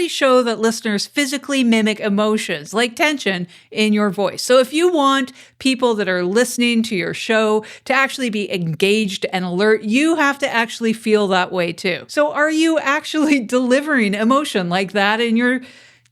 studies show that listeners physically mimic emotions like tension in your voice. So if you want people that are listening to your show to actually be engaged and alert, you have to actually feel that way too. So are you actually delivering emotion like that in your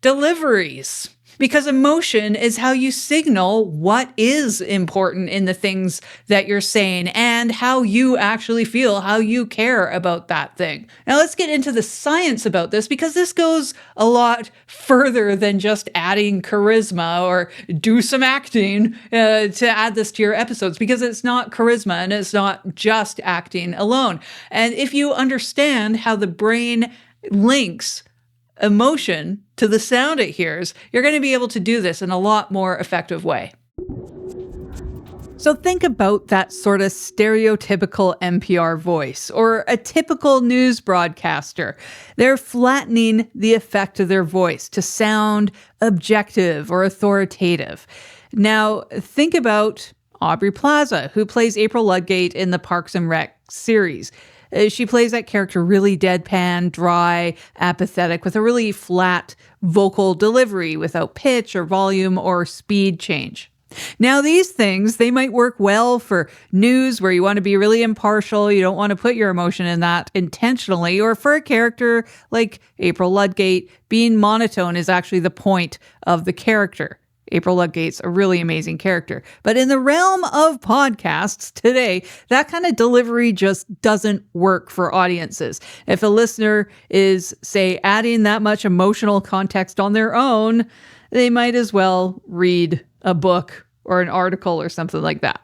deliveries? Because emotion is how you signal what is important in the things that you're saying and how you actually feel, how you care about that thing. Now let's get into the science about this, because this goes a lot further than just adding charisma or do some acting to add this to your episodes, because it's not charisma and it's not just acting alone. And if you understand how the brain links emotion to the sound it hears, you're going to be able to do this in a lot more effective way. So think about that sort of stereotypical NPR voice or a typical news broadcaster. They're flattening the effect of their voice to sound objective or authoritative. Now, think about Aubrey Plaza, who plays April Ludgate in the Parks and Rec series. She plays that character really deadpan, dry, apathetic, with a really flat vocal delivery without pitch or volume or speed change. Now, these things, they might work well for news where you want to be really impartial. You don't want to put your emotion in that intentionally. Or for a character like April Ludgate, being monotone is actually the point of the character. April Ludgate's a really amazing character. But in the realm of podcasts today, that kind of delivery just doesn't work for audiences. If a listener is, say, adding that much emotional context on their own, they might as well read a book or an article or something like that.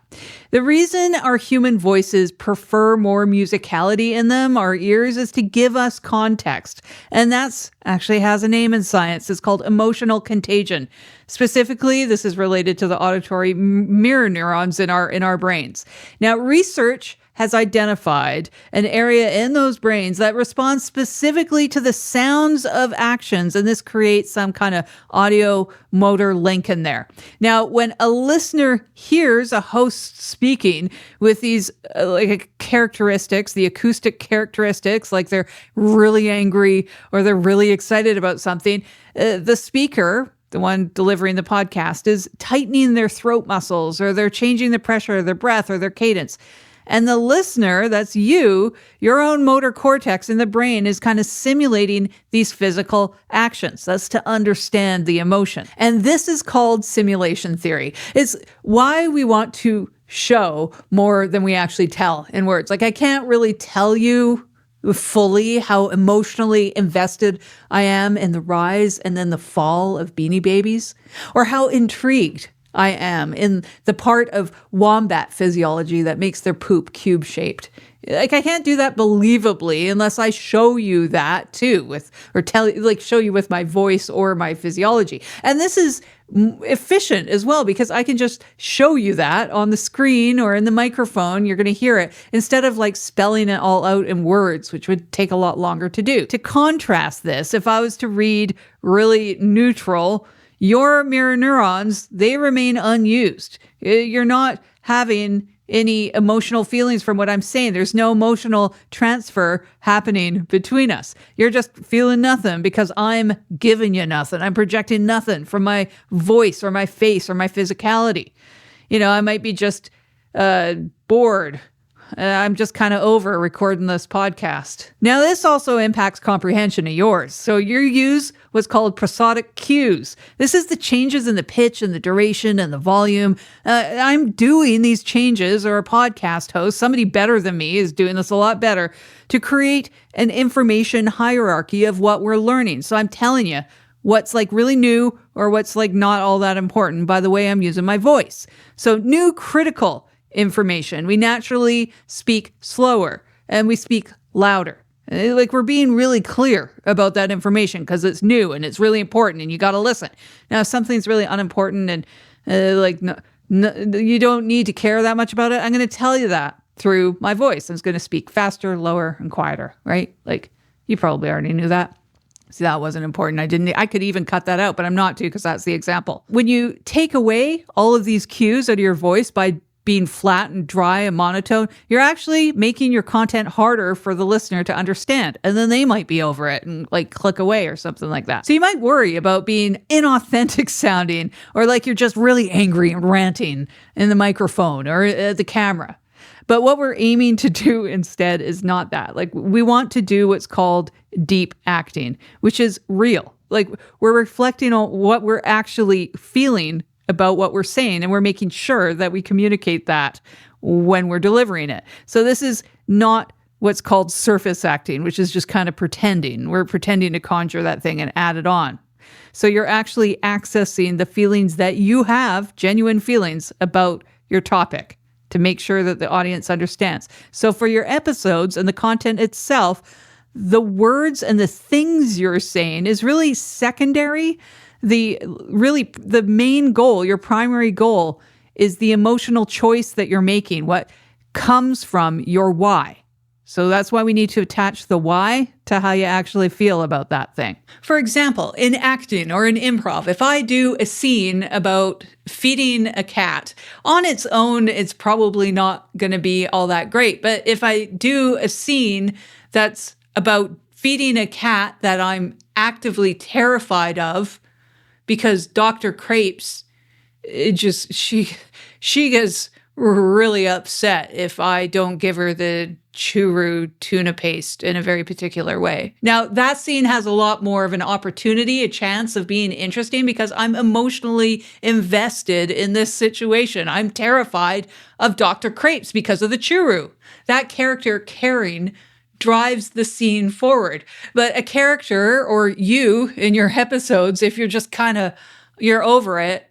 The reason our human voices prefer more musicality in them, our ears, is to give us context. And that's actually has a name in science. It's called emotional contagion. Specifically, this is related to the auditory mirror neurons in our brains. Now, research has identified an area in those brains that responds specifically to the sounds of actions, and this creates some kind of audio motor link in there. Now, when a listener hears a host speaking with these characteristics, the acoustic characteristics, like they're really angry or they're really excited about something, the speaker, the one delivering the podcast, is tightening their throat muscles, or they're changing the pressure of their breath or their cadence. And the listener, that's you, your own motor cortex in the brain is kind of simulating these physical actions. That's to understand the emotion. And this is called simulation theory. It's why we want to show more than we actually tell in words. Like, I can't really tell you fully how emotionally invested I am in the rise and then the fall of Beanie Babies, or how intrigued I am in the part of wombat physiology that makes their poop cube-shaped. Like, I can't do that believably unless I show you that too, show you with my voice or my physiology. And this is efficient as well, because I can just show you that on the screen or in the microphone. You're going to hear it instead of spelling it all out in words, which would take a lot longer to do. To contrast this, if I was to read really neutral, your mirror neurons, they remain unused. You're not having any emotional feelings from what I'm saying. There's no emotional transfer happening between us. You're just feeling nothing because I'm giving you nothing. I'm projecting nothing from my voice or my face or my physicality. I might be just bored. I'm just kind of over recording this podcast. Now, this also impacts comprehension of yours. So you use what's called prosodic cues. This is the changes in the pitch and the duration and the volume. I'm doing these changes, or a podcast host, somebody better than me is doing this a lot better, to create an information hierarchy of what we're learning. So I'm telling you what's really new or what's not all that important by the way I'm using my voice. So new critical information, we naturally speak slower and we speak louder. We're being really clear about that information because it's new and it's really important and you got to listen. Now, if something's really unimportant and you don't need to care that much about it, I'm going to tell you that through my voice. I'm just going to speak faster, lower, and quieter, right? You probably already knew that. See, that wasn't important. I could even cut that out, but I'm not to, because that's the example. When you take away all of these cues out of your voice by being flat and dry and monotone, you're actually making your content harder for the listener to understand. And then they might be over it and like click away or something like that. So you might worry about being inauthentic sounding, or like you're just really angry and ranting in the microphone or the camera. But what we're aiming to do instead is not that. Like, we want to do what's called deep acting, which is real. Like, we're reflecting on what we're actually feeling about what we're saying, and we're making sure that we communicate that when we're delivering it. So this is not what's called surface acting, which is just kind of pretending. We're pretending to conjure that thing and add it on. So you're actually accessing the feelings that you have, genuine feelings about your topic, to make sure that the audience understands. So for your episodes and the content itself, the words and the things you're saying is really secondary. The main goal, your primary goal, is the emotional choice that you're making, what comes from your why. So that's why we need to attach the why to how you actually feel about that thing. For example, in acting or in improv, if I do a scene about feeding a cat, on its own, it's probably not going to be all that great. But if I do a scene that's about feeding a cat that I'm actively terrified of because Dr. Crepes, she gets really upset if I don't give her the churro tuna paste in a very particular way. Now, that scene has a lot more of an opportunity, a chance of being interesting because I'm emotionally invested in this situation. I'm terrified of Dr. Crepes because of the churro. That character caring drives the scene forward. But a character, or you in your episodes, if you're just you're over it,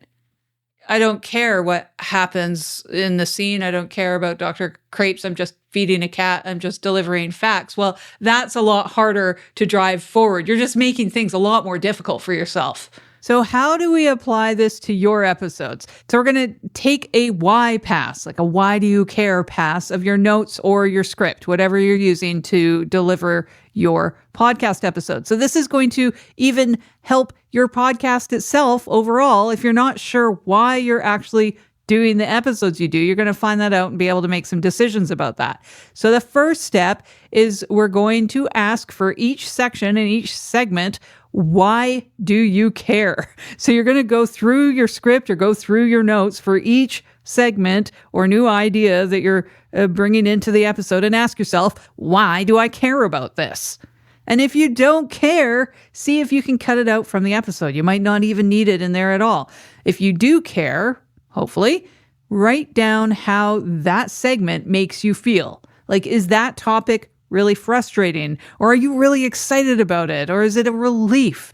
I don't care what happens in the scene. I don't care about Dr. Crepes. I'm just feeding a cat. I'm just delivering facts. Well, that's a lot harder to drive forward. You're just making things a lot more difficult for yourself. So how do we apply this to your episodes? So we're going to take a why pass, like a why do you care pass of your notes or your script, whatever you're using to deliver your podcast episode. So this is going to even help your podcast itself overall. If you're not sure why you're actually doing the episodes you do, you're going to find that out and be able to make some decisions about that. So the first step is we're going to ask for each section and each segment, why do you care? So you're going to go through your script or go through your notes for each segment or new idea that you're bringing into the episode and ask yourself, why do I care about this? And if you don't care, see if you can cut it out from the episode. You might not even need it in there at all. If you do care, hopefully, write down how that segment makes you feel. Like, is that topic really frustrating? Or are you really excited about it? Or is it a relief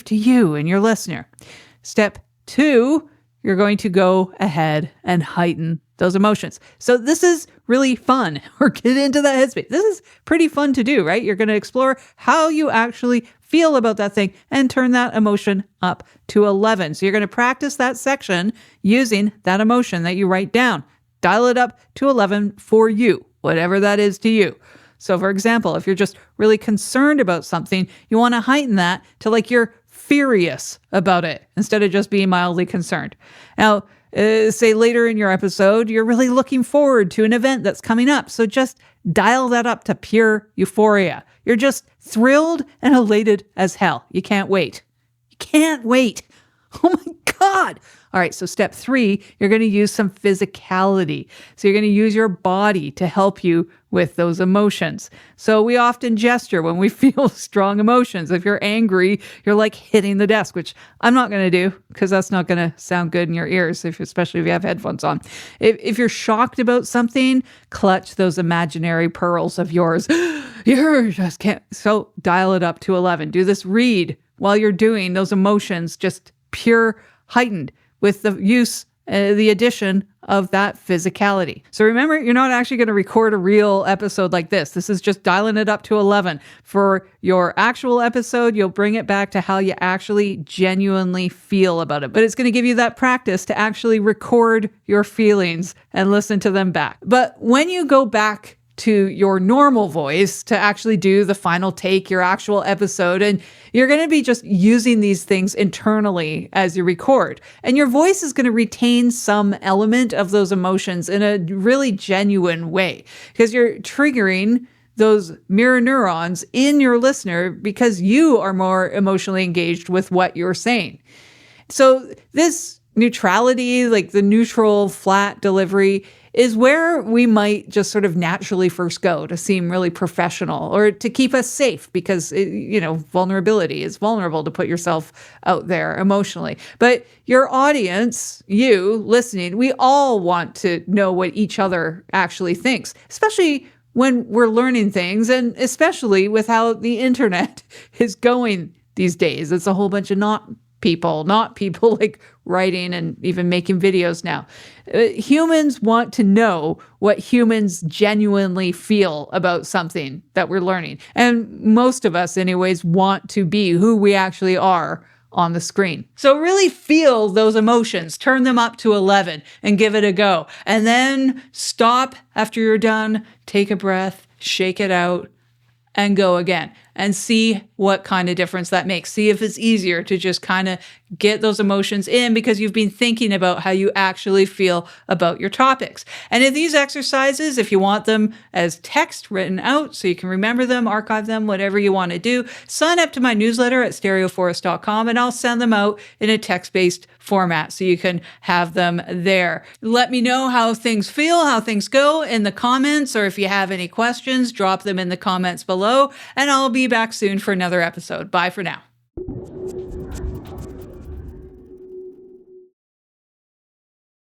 to you and your listener? Step 2, you're going to go ahead and heighten those emotions. So this is really fun, or get into that headspace. This is pretty fun to do, right? You're going to explore how you actually feel about that thing and turn that emotion up to 11. So you're going to practice that section using that emotion that you write down. Dial it up to 11 for you, whatever that is to you. So for example, if you're just really concerned about something, you want to heighten that to like you're furious about it instead of just being mildly concerned. Now, say later in your episode, you're really looking forward to an event that's coming up. So just dial that up to pure euphoria. You're just thrilled and elated as hell. You can't wait. You can't wait. Oh my God. All right, so step 3, you're going to use some physicality. So you're going to use your body to help you with those emotions. So we often gesture when we feel strong emotions. If you're angry, you're like hitting the desk, which I'm not going to do because that's not going to sound good in your ears, especially if you have headphones on. If you're shocked about something, clutch those imaginary pearls of yours. You just can't. So dial it up to 11. Do this read while you're doing those emotions, just pure heightened, with the use, the addition of that physicality. So remember, you're not actually going to record a real episode like this. This is just dialing it up to 11. For your actual episode, you'll bring it back to how you actually genuinely feel about it. But it's going to give you that practice to actually record your feelings and listen to them back. But when you go back to your normal voice to actually do the final take, your actual episode. And you're going to be just using these things internally as you record. And your voice is going to retain some element of those emotions in a really genuine way because you're triggering those mirror neurons in your listener because you are more emotionally engaged with what you're saying. So this neutrality, like the neutral, flat delivery, is where we might just sort of naturally first go to seem really professional or to keep us safe because, vulnerability is vulnerable to put yourself out there emotionally. But your audience, you listening, we all want to know what each other actually thinks, especially when we're learning things and especially with how the internet is going these days. It's a whole bunch of not people like writing and even making videos now. Humans want to know what humans genuinely feel about something that we're learning. And most of us anyways want to be who we actually are on the screen. So really feel those emotions, turn them up to 11 and give it a go. And then stop after you're done, take a breath, shake it out, and go again and see what kind of difference that makes. See if it's easier to just kind of get those emotions in because you've been thinking about how you actually feel about your topics. And in these exercises, if you want them as text written out so you can remember them, archive them, whatever you want to do, sign up to my newsletter at stereoforest.com and I'll send them out in a text-based format so you can have them there. Let me know how things feel, how things go in the comments, or if you have any questions, drop them in the comments below, and I'll be back soon for another episode. Bye for now.